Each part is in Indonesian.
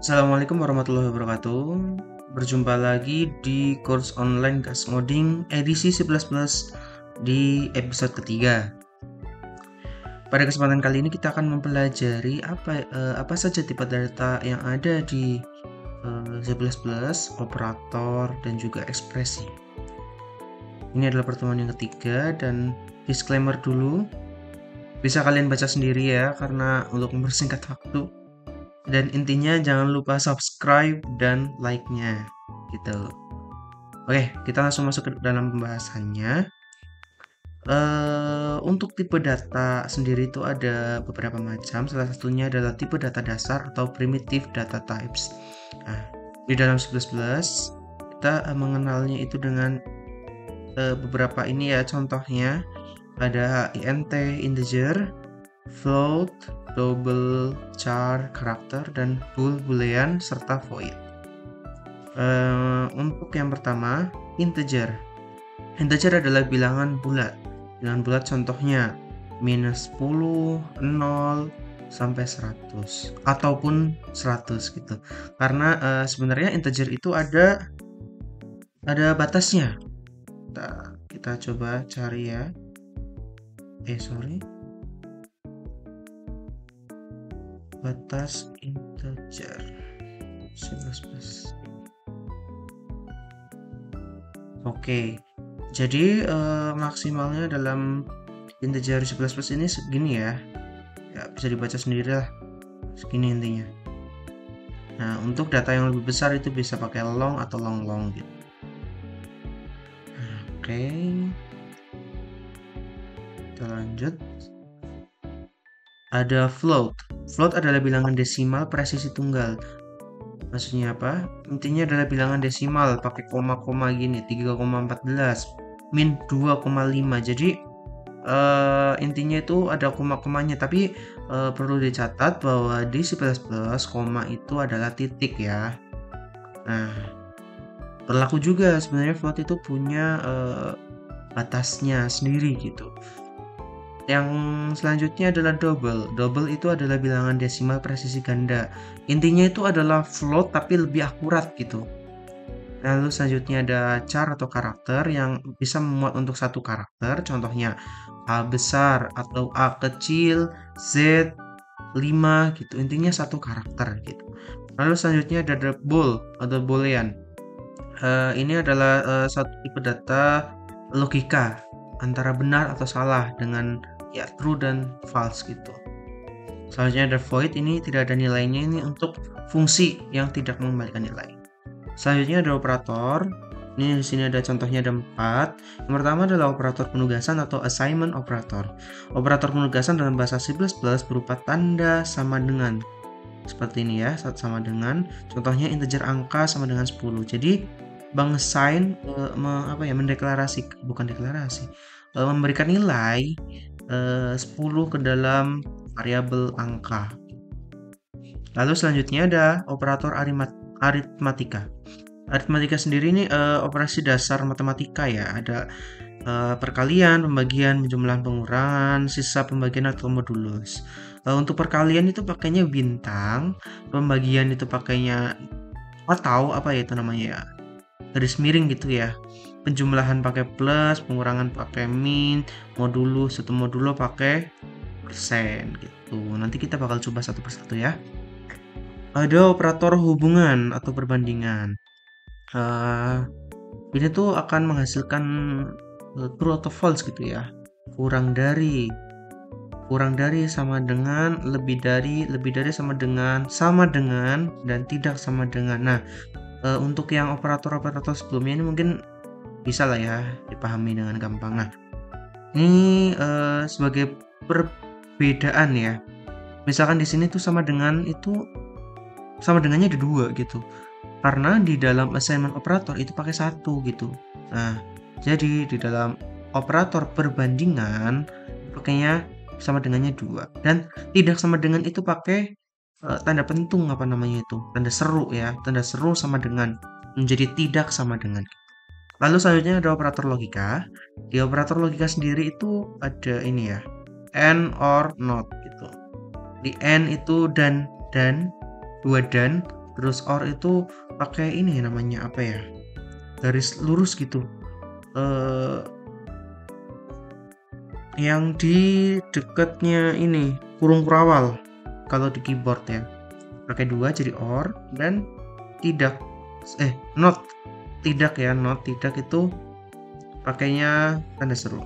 Assalamualaikum warahmatullahi wabarakatuh. Berjumpa lagi di course online gas ngoding edisi 11 di episode ketiga. Pada kesempatan kali ini kita akan mempelajari apa saja tipe data yang ada di C++, operator, dan juga ekspresi. Ini adalah pertemuan yang ketiga dan disclaimer dulu. Bisa kalian baca sendiri ya karena untuk mempersingkat waktu. Dan intinya jangan lupa subscribe dan like-nya gitu. Oke, kita langsung masuk ke dalam pembahasannya. Untuk tipe data sendiri itu ada beberapa macam. Salah satunya adalah tipe data dasar atau primitive data types. Nah, di dalam C++ kita mengenalnya itu dengan beberapa ini ya contohnya. Ada int, integer, float, double, char, karakter, dan boolean, serta void. Untuk yang pertama, integer. Integer adalah bilangan bulat. Bilangan bulat contohnya minus 10, 0, sampai 100. Ataupun 100 gitu. Karena sebenarnya integer itu ada batasnya. Kita coba cari ya. Batas integer C++. Oke, jadi maksimalnya dalam integer C++ ini segini ya. Ya, bisa dibaca sendiri lah. Segini intinya. Nah, untuk data yang lebih besar itu bisa pakai long atau long gitu. Oke. Kita lanjut. Ada float. Float adalah bilangan desimal presisi tunggal. Maksudnya apa? Intinya adalah bilangan desimal pakai koma-koma gini, 3,14 min 2,5. Jadi intinya itu ada koma-komanya, tapi perlu dicatat bahwa di C++ koma itu adalah titik ya. Nah, berlaku juga sebenarnya float itu punya batasnya sendiri gitu. Yang selanjutnya adalah double. Double itu adalah bilangan desimal presisi ganda. Intinya itu adalah float tapi lebih akurat gitu. Lalu selanjutnya ada char atau karakter yang bisa memuat untuk satu karakter. Contohnya A besar atau A kecil, Z 5 gitu. Intinya satu karakter gitu. Lalu selanjutnya ada bool atau boolean. Ini adalah satu tipe data logika antara benar atau salah dengan ya true dan false gitu. Selanjutnya ada void, ini tidak ada nilainya, ini untuk fungsi yang tidak mengembalikan nilai. Selanjutnya ada operator. Ini di sini ada contohnya ada 4. Yang pertama adalah operator penugasan atau assignment operator. Operator penugasan dalam bahasa C++ berupa tanda sama dengan. Seperti ini ya, sama dengan. Contohnya integer angka sama dengan 10. Jadi mengassign memberikan nilai 10 ke dalam variabel angka. Lalu selanjutnya ada operator aritmatika. Aritmatika sendiri ini operasi dasar matematika ya. Ada perkalian, pembagian, penjumlahan, pengurangan, sisa pembagian atau modulus. Untuk perkalian itu pakainya bintang, pembagian itu pakainya atau apa ya itu namanya ya, garis miring gitu ya. Penjumlahan pakai plus, pengurangan pakai min, satu modulo pakai persen gitu. Nanti kita bakal coba satu persatu ya. Ada operator hubungan atau perbandingan. Ini tuh akan menghasilkan true atau false gitu ya. Kurang dari sama dengan, lebih dari sama dengan, dan tidak sama dengan. Nah, untuk yang operator-operator sebelumnya ini mungkin bisa lah ya dipahami dengan gampang. Nah, ini sebagai perbedaan ya. Misalkan di sini tuh sama dengan itu sama dengannya ada 2 gitu. Karena di dalam assignment operator itu pakai 1 gitu. Nah, jadi di dalam operator perbandingan pakainya sama dengannya 2 dan tidak sama dengan itu pakai tanda pentung apa namanya itu, tanda seru ya, tanda seru sama dengan menjadi tidak sama dengan. Lalu selanjutnya ada operator logika. Di operator logika sendiri itu ada ini ya, and or not gitu. Di and itu dan, 2 dan, Terus OR itu pakai ini namanya apa ya? Garis lurus gitu. Eh yang di dekatnya ini kurung kurawal kalau di keyboard ya. Pakai dua jadi OR dan tidak not tidak ya, not tidak itu pakainya tanda seru.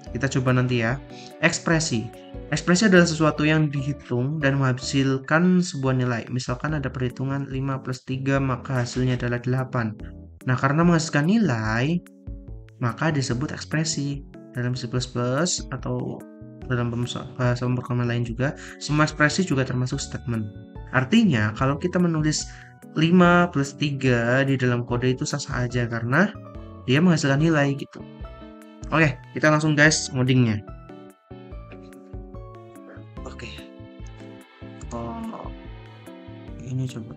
Kita coba nanti ya. Ekspresi. Ekspresi adalah sesuatu yang dihitung dan menghasilkan sebuah nilai. Misalkan ada perhitungan 5 plus 3, maka hasilnya adalah 8. Nah, karena menghasilkan nilai, maka disebut ekspresi. Dalam C++ atau dalam bahasa pemrograman lain juga, semua ekspresi juga termasuk statement. Artinya, kalau kita menulis 5 plus 3 di dalam kode itu sah-sah aja karena dia menghasilkan nilai gitu. Oke, kita langsung guys ngodingnya. Oke. Oh, ini coba.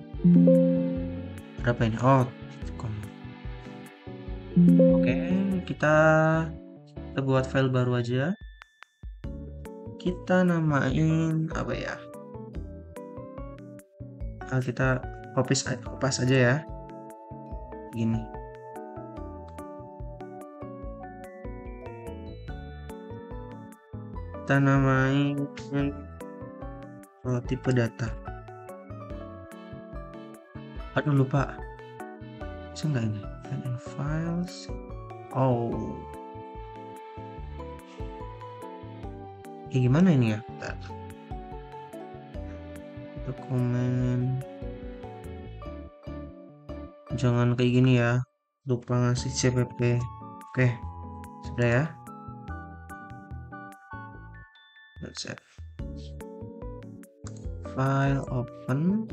Berapa ini? Oh, oke, kita buat file baru aja. Kita namain apa ya? Kita kopas aja ya. Gini. Kita namain tipe data. Aduh lupa. Bisa nggak ini? Files. Oh. Gimana ini ya? Dokumen. Jangan kayak gini ya. Lupa ngasih CPP. Oke. Sudah ya. Let's save. File open.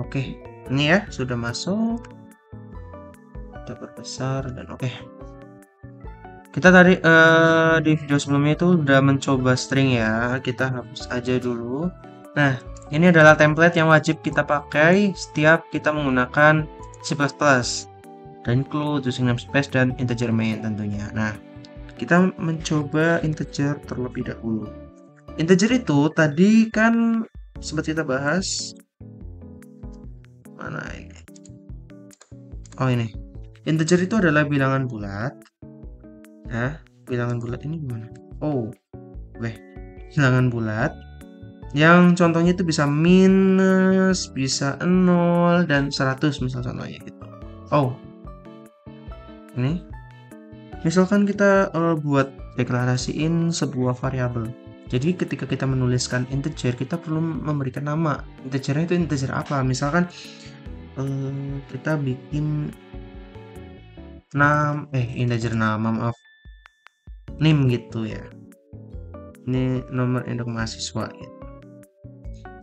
Oke, ini ya sudah masuk. Kita perbesar dan oke. Kita tadi di video sebelumnya itu udah mencoba string ya. Kita hapus aja dulu. Nah, ini adalah template yang wajib kita pakai setiap kita menggunakan C++. Dan include using namespace dan integer main tentunya. Nah, kita mencoba integer terlebih dahulu. Integer itu tadi kan sempat kita bahas. Mana ini? Oh ini. Integer itu adalah bilangan bulat. Nah, bilangan bulat ini gimana? Oh, bilangan bulat. Yang contohnya itu bisa minus, bisa 0, dan 100 misal contohnya gitu. Oh, ini. Misalkan kita buat deklarasiin sebuah variabel. Jadi ketika kita menuliskan integer, kita perlu memberikan nama. Integernya itu integer apa? Misalkan kita bikin integer nama, maaf. Name gitu ya. Ini nomor induk mahasiswa gitu.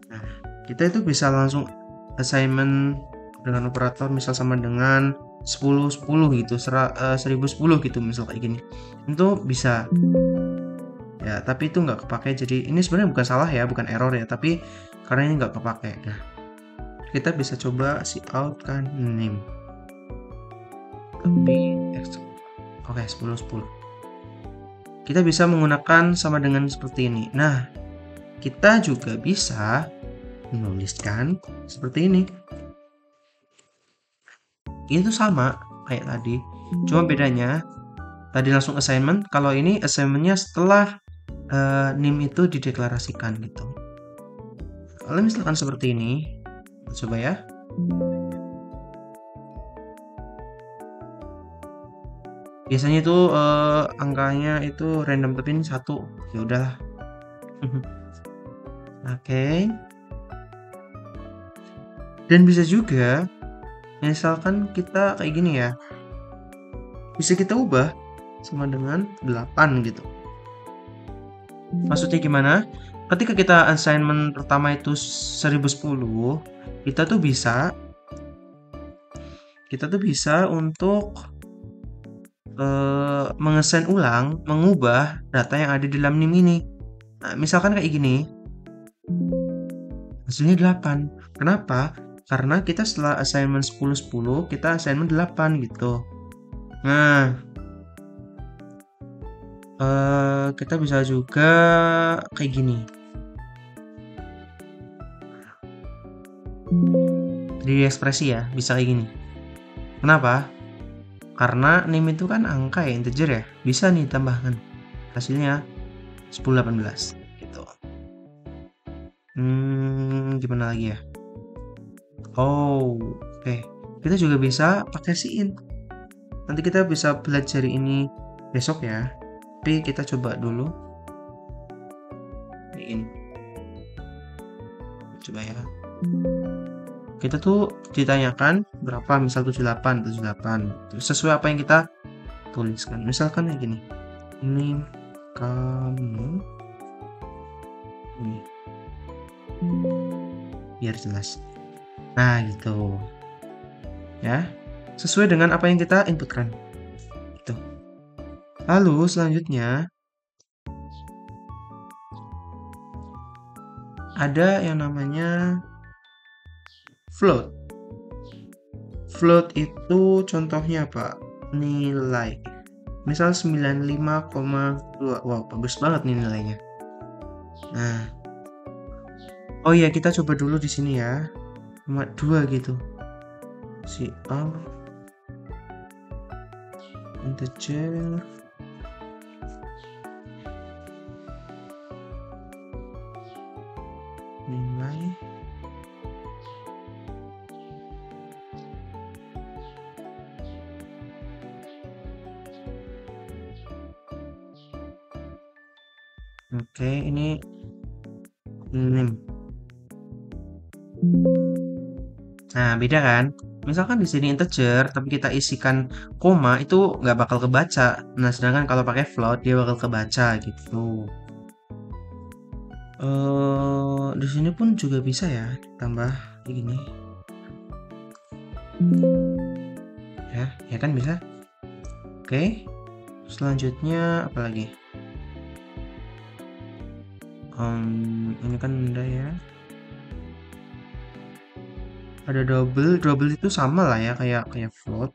Nah, kita itu bisa langsung assignment dengan operator misal sama dengan 10 gitu, 1010 gitu misal kayak gini. Itu bisa. Ya, tapi itu nggak kepake. Jadi ini sebenarnya bukan salah ya, bukan error ya, tapi karena ini nggak kepake. Nah, kita bisa coba out kan name. Tapi oke, 10. Kita bisa menggunakan sama dengan seperti ini. Nah, kita juga bisa menuliskan seperti ini. Ini tuh sama kayak tadi. Cuma bedanya tadi langsung assignment, kalau ini assignmentnya setelah name itu dideklarasikan gitu. Kalau misalkan seperti ini, coba ya. Biasanya itu angkanya itu random, tapi ini 1. Ya udahlah. Oke. Dan bisa juga misalkan kita kayak gini ya. Bisa kita ubah sama dengan 8 gitu. Maksudnya gimana? Ketika kita assignment pertama itu 1010, kita tuh bisa untuk mengesain ulang, mengubah data yang ada di dalam NIM ini. Nah, misalkan kayak gini. Hasilnya 8. Kenapa? Karena kita setelah assignment 10-10, kita assignment 8 gitu. Nah, Kita bisa juga kayak gini. Di ekspresi ya, bisa kayak gini. Kenapa? Karena name itu kan angka ya, integer ya. Bisa nih tambahkan. Hasilnya 10, 18 gitu. Gimana lagi ya? Oh, oke. Kita juga bisa pakai sin. Nanti kita bisa belajar ini besok ya. Tapi kita coba dulu. Ini. Coba ya. Kita tuh ditanyakan berapa, misal 78, 78. Terus sesuai apa yang kita tuliskan. Misalkan kayak gini. Ini kamu ini. Biar jelas. Nah, gitu. Ya. Sesuai dengan apa yang kita inputkan. Gitu. Lalu selanjutnya ada yang namanya float. Float itu contohnya apa? Nilai. Misal 95,2. Wow, bagus banget nih nilainya. Nah, oh iya kita coba dulu di sini ya. Cuma 2 gitu. Si A integer nilai oke, ini name. Nah, beda kan? Misalkan di sini integer, tapi kita isikan koma, itu nggak bakal kebaca. Nah, sedangkan kalau pakai float, dia bakal kebaca gitu. Di sini pun juga bisa ya, tambah kayak gini. Ya kan bisa. Oke, selanjutnya apa lagi? Ini kan udah ya. Ada double itu sama lah ya kayak float.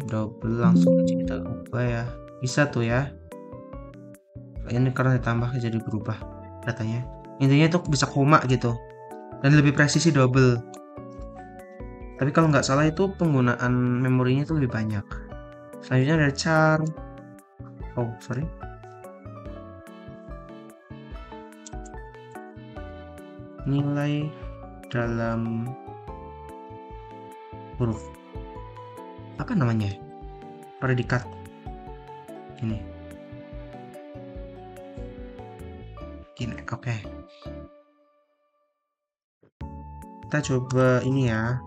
Double langsung aja kita ubah ya. Bisa tuh ya. Ini karena ditambah jadi berubah datanya. Intinya itu bisa koma gitu. Dan lebih presisi double. Tapi kalau nggak salah itu penggunaan memorinya itu lebih banyak. Selanjutnya ada char. Oh, sorry. Nilai dalam huruf. Apa namanya? Predikat. Ini. Gini, oke. Kita coba ini ya.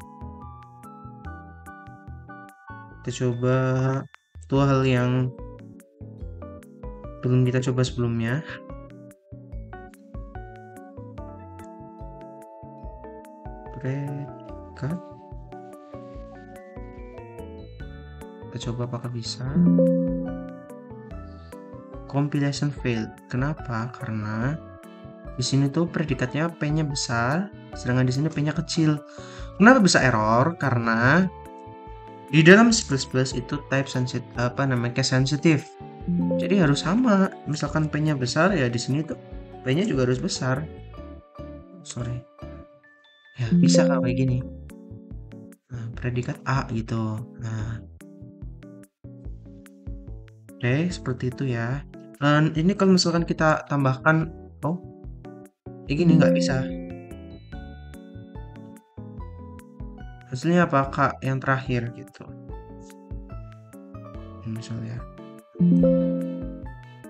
Kita coba dua hal yang belum kita coba sebelumnya. Predikat. Kita coba apakah bisa. Compilation failed. Kenapa? Karena di sini tuh predikatnya P-nya besar, sedangkan di sini P-nya kecil. Kenapa bisa error? Karena di dalam C++ itu type sensitive, case sensitive. Jadi harus sama. Misalkan P-nya besar ya di sini tuh P-nya juga harus besar. Sorry. Ya, bisa kalau kayak gini. Nah, predikat A gitu. Nah. Oke, seperti itu ya. Dan ini kalau misalkan kita tambahkan kayak gini nggak bisa. Hasilnya apa? Kak yang terakhir gitu. Misalnya.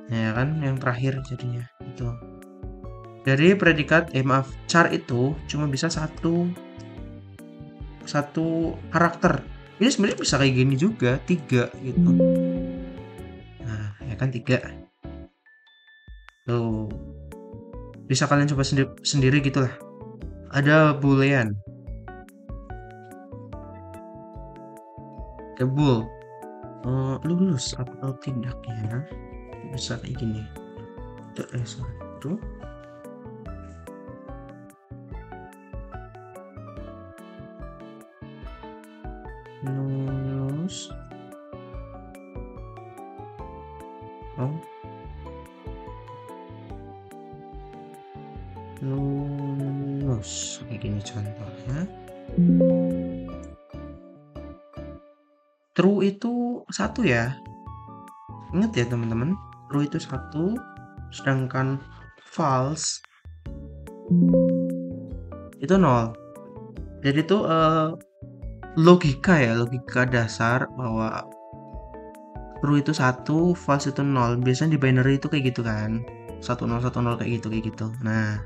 Ya kan, yang terakhir jadinya itu. Dari predikat, maaf, char itu cuma bisa satu karakter. Ini sebenarnya bisa kayak gini juga, 3 gitu. Nah, ya kan 3. Tuh. Bisa kalian coba sendiri gitulah. Ada boolean. Ke bool. Lulus atau tidak ya. Bisa kayak gini. Satu. Lulus Oh, lulus. Kayak gini contohnya. True itu satu ya. Ingat ya teman-teman. True itu satu. Sedangkan false itu nol. Jadi itu logika ya, logika dasar bahwa true itu satu, false itu nol. Biasanya di binary itu kayak gitu kan. 1010 kayak gitu. Nah,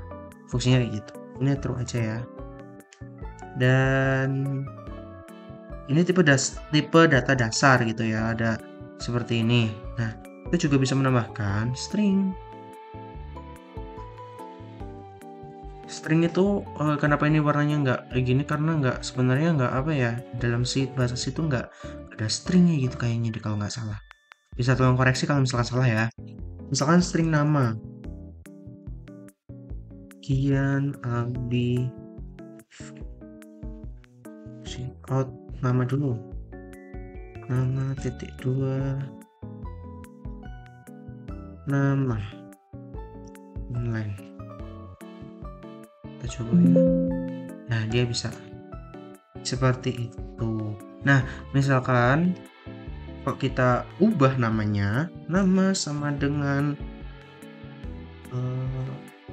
fungsinya kayak gitu. Ini true aja ya. Dan ini tipe data dasar gitu ya, ada seperti ini. Nah, kita juga bisa menambahkan string. String itu kenapa ini warnanya nggak kayak gini, karena sebenarnya nggak apa ya, dalam bahasa C itu nggak ada stringnya gitu kayaknya deh kalau nggak salah. Bisa tolong koreksi kalau misalkan salah ya. Misalkan string nama Kian Albi out, nama dulu, nama titik 2 nama online. Kita coba ya. Nah, dia bisa seperti itu. Nah, misalkan kalau kita ubah namanya, nama sama dengan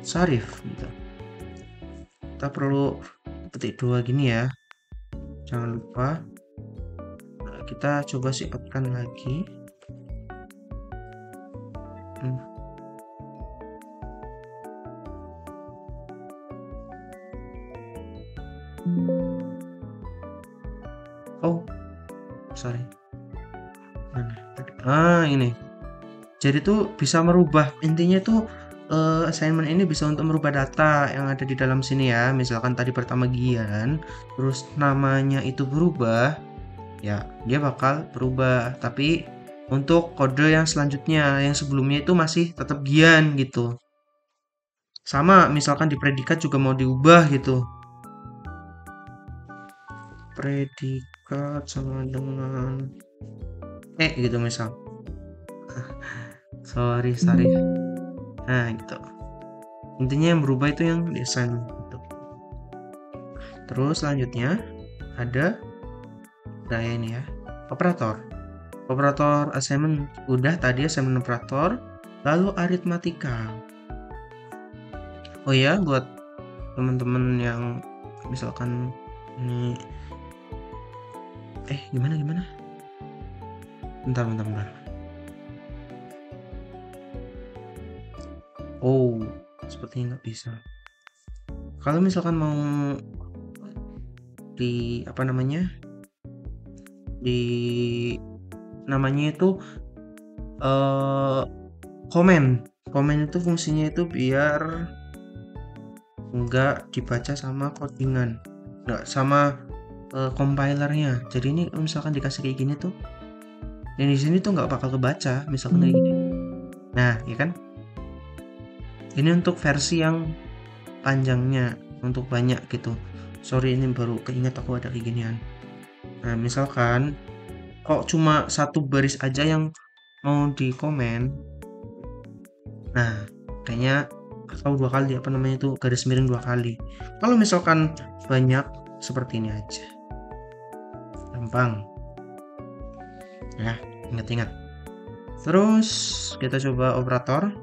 Sarif gitu. Kita perlu petik 2 gini ya. Jangan lupa. Nah, kita coba outkan lagi. Oh, sorry. Ini. Jadi tuh bisa merubah, intinya tuh assignment ini bisa untuk merubah data yang ada di dalam sini ya. Misalkan tadi pertama Gian, terus namanya itu berubah, ya dia bakal berubah. Tapi untuk kode yang selanjutnya, yang sebelumnya itu masih tetap Gian gitu. Sama, misalkan di predikat juga mau diubah gitu. Predikat sama dengan gitu misal. sorry. Nah gitu, intinya yang berubah itu yang desain gitu. Terus selanjutnya ada ini ya, operator assignment udah tadi, assignment operator, lalu aritmatika. Oh ya, buat teman-teman yang misalkan ini gimana bentar. Oh, sepertinya nggak bisa. Kalau misalkan mau di namanya itu komen itu fungsinya itu biar nggak dibaca sama codingan, nggak sama compilernya. Jadi ini misalkan dikasih kayak gini tuh, dan di sini tuh nggak bakal kebaca misalkan kayak gini. Nah, ya kan? Ini untuk versi yang panjangnya, untuk banyak gitu. Sorry, ini baru keinget aku ada kayak ginian. Nah, misalkan kok cuma satu baris aja yang mau di komen. Nah, kayaknya atau 2 kali itu garis miring 2 kali. Kalau misalkan banyak seperti ini aja. Gampang. Ya, ingat-ingat. Terus kita coba operator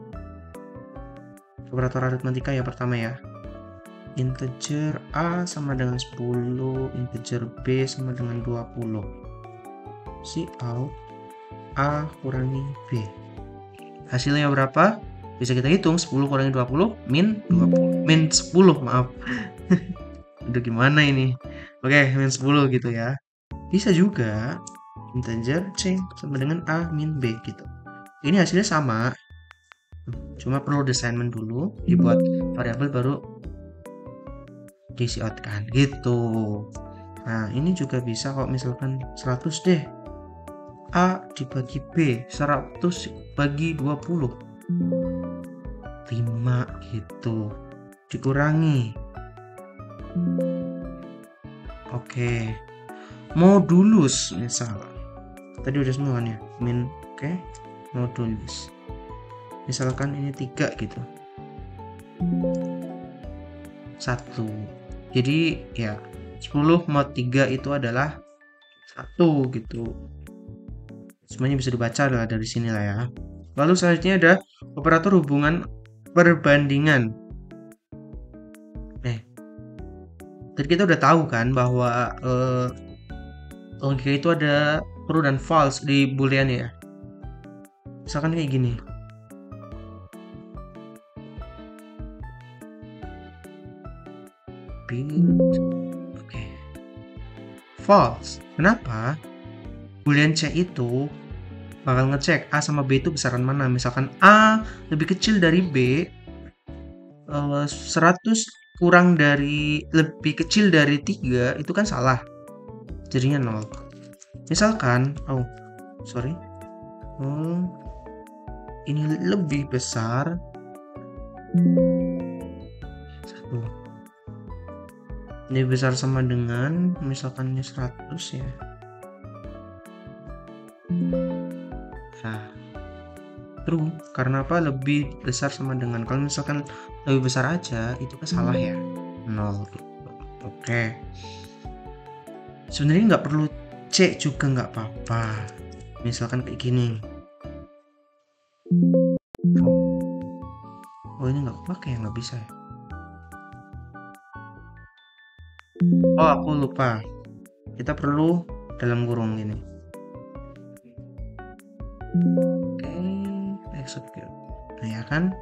aritmatika ya pertama ya. Integer A sama dengan 10, integer B sama dengan 20. Cout A kurangi B. Hasilnya berapa? Bisa kita hitung, 10 kurangi 20 min 10, maaf. Udah gimana ini? Oke, min 10 gitu ya. Bisa juga integer C sama dengan A min B gitu. Ini hasilnya sama. Cuma perlu assignment dulu, dibuat variabel baru diisi outkan gitu. Nah, ini juga bisa kalau misalkan 100 deh. A dibagi B, 100 bagi 20. 5 gitu. Dikurangi. Oke. Modulus misal. Tadi udah semua kan ya? Min, oke. modulus. Misalkan ini 3 gitu. 1. Jadi ya 10 mod 3 itu adalah 1 gitu. Semuanya bisa dibaca adalah dari sini lah ya. Lalu selanjutnya ada operator hubungan perbandingan. Tadi kita udah tahu kan bahwa logika itu ada true dan false di boolean ya. Misalkan kayak gini. Oke. False. Kenapa? Boolean C itu bakal ngecek A sama B itu besaran mana. Misalkan A lebih kecil dari B, 100 kurang dari lebih kecil dari 3 itu kan salah. Jadinya 0. Misalkan, ini lebih besar 1. Ini besar sama dengan misalkan ini 100 ya. Nah, true. Karena apa? Lebih besar sama dengan. Kalau misalkan lebih besar aja itu kan salah ya. 0 gitu. Oke. Sebenarnya nggak perlu C juga nggak apa-apa. Misalkan kayak gini. Oh ini nggak kepake ya, nggak bisa ya. Oh aku lupa. Kita perlu dalam kurung gini. Oke, execute. Nah ya kan?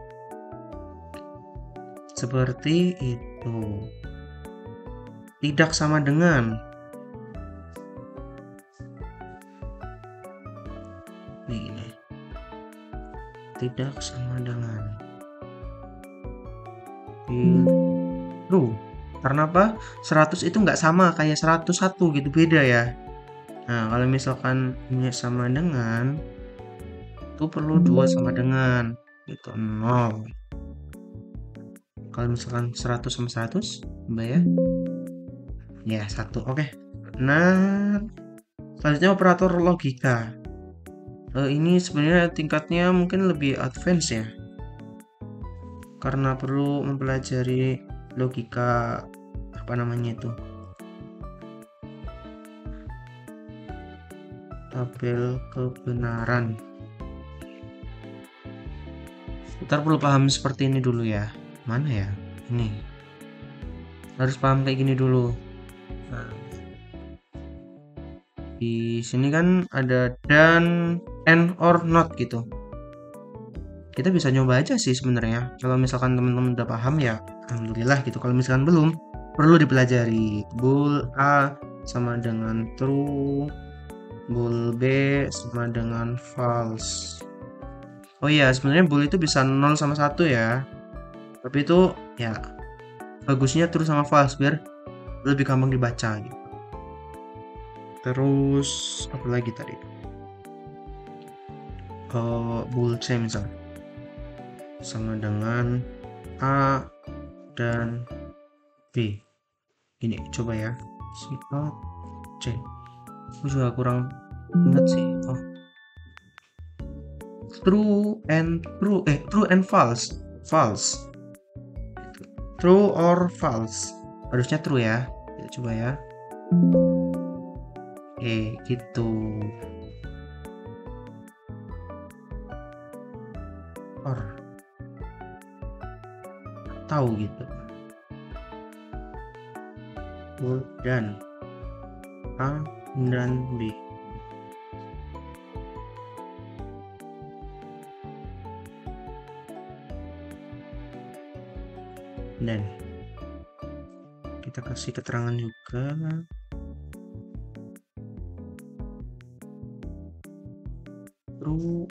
Seperti itu. Tidak sama dengan. Ini. Tidak sama dengan. True. Karena apa? 100 itu nggak sama kayak 101 gitu, beda ya. Nah, kalau misalkan ini sama dengan, itu perlu 2 sama dengan, gitu 0. Kalau misalkan 100 sama 100, mbak ya? Ya, 1. Oke. Nah, selanjutnya operator logika. Ini sebenarnya tingkatnya mungkin lebih advance ya. Karena perlu mempelajari logika apa namanya itu, tabel kebenaran. Ntar perlu paham seperti ini dulu ya. Mana ya? Ini harus paham kayak gini dulu. Nah, di sini kan ada dan, and, or, not gitu. Kita bisa nyoba aja sih sebenarnya. Kalau misalkan teman-teman udah paham ya alhamdulillah gitu. Kalau misalkan belum, perlu dipelajari. Bool A sama dengan true, bool B sama dengan false. Oh iya, sebenarnya bool itu bisa 0 sama 1 ya. Tapi itu ya bagusnya true sama false biar lebih gampang dibaca gitu. Terus apa lagi tadi? Bool C misalnya sama dengan A dan B. Ini coba ya. Sifat C. Aku juga kurang ingat sih. True and false. False. True or false. Harusnya true ya. Kita coba ya. Gitu. Or tahu gitu. Dan A dan B. Dan kita kasih keterangan juga. True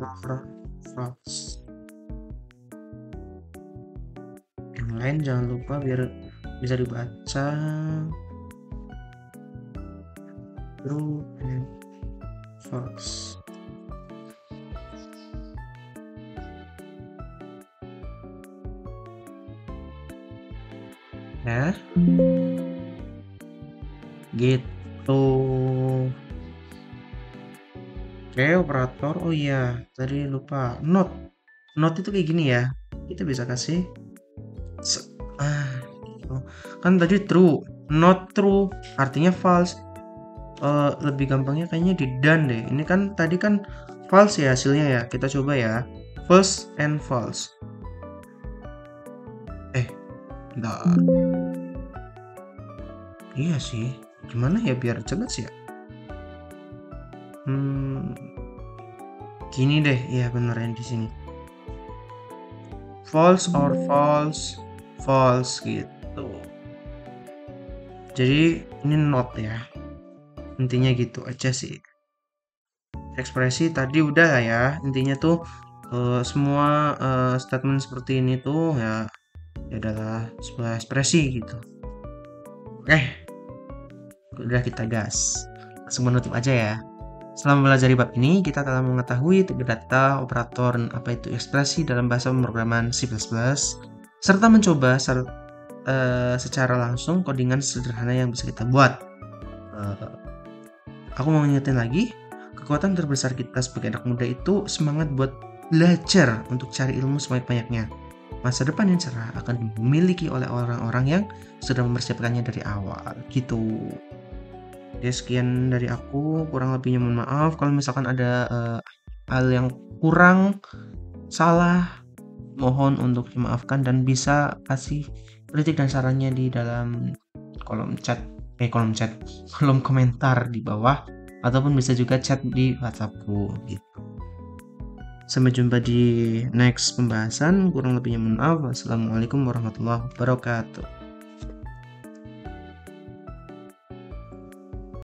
or false. Yang lain jangan lupa biar bisa dibaca. True and false. Ya, gitu. Oke, operator. Oh iya, tadi lupa. Not. Not itu kayak gini ya. Kita bisa kasih se- ah, gitu. Kan tadi true, not true, artinya false. Lebih gampangnya kayaknya di done deh. Ini kan tadi kan false ya hasilnya ya. Kita coba ya. False and false. Eh, enggak. Iya sih. Gimana ya biar jelas ya? Hmm, gini deh. Iya bener yang di sini. False or false, false gitu. Jadi ini not ya. Intinya gitu aja sih. Ekspresi tadi udah lah ya. Intinya tuh semua statement seperti ini tuh ya adalah sebuah ekspresi gitu. Oke, udah kita gas. Langsung menutup aja ya. Selama belajar bab ini, kita telah mengetahui tipe data, operator, dan apa itu ekspresi dalam bahasa pemrograman C++, serta mencoba secara langsung codingan sederhana yang bisa kita buat. Eh, aku mau ngingetin lagi, kekuatan terbesar kita sebagai anak muda itu semangat buat belajar untuk cari ilmu sebanyak-banyaknya. Masa depan yang cerah akan dimiliki oleh orang-orang yang sudah mempersiapkannya dari awal. Gitu. Ya sekian dari aku, kurang lebihnya mohon maaf kalau misalkan ada hal yang kurang, salah, mohon untuk dimaafkan dan bisa kasih kritik dan sarannya di dalam kolom chat, kolom komentar di bawah ataupun bisa juga chat di WhatsAppku gitu. Sampai jumpa di next pembahasan, kurang lebihnya mohon maaf. Wassalamualaikum warahmatullahi wabarakatuh.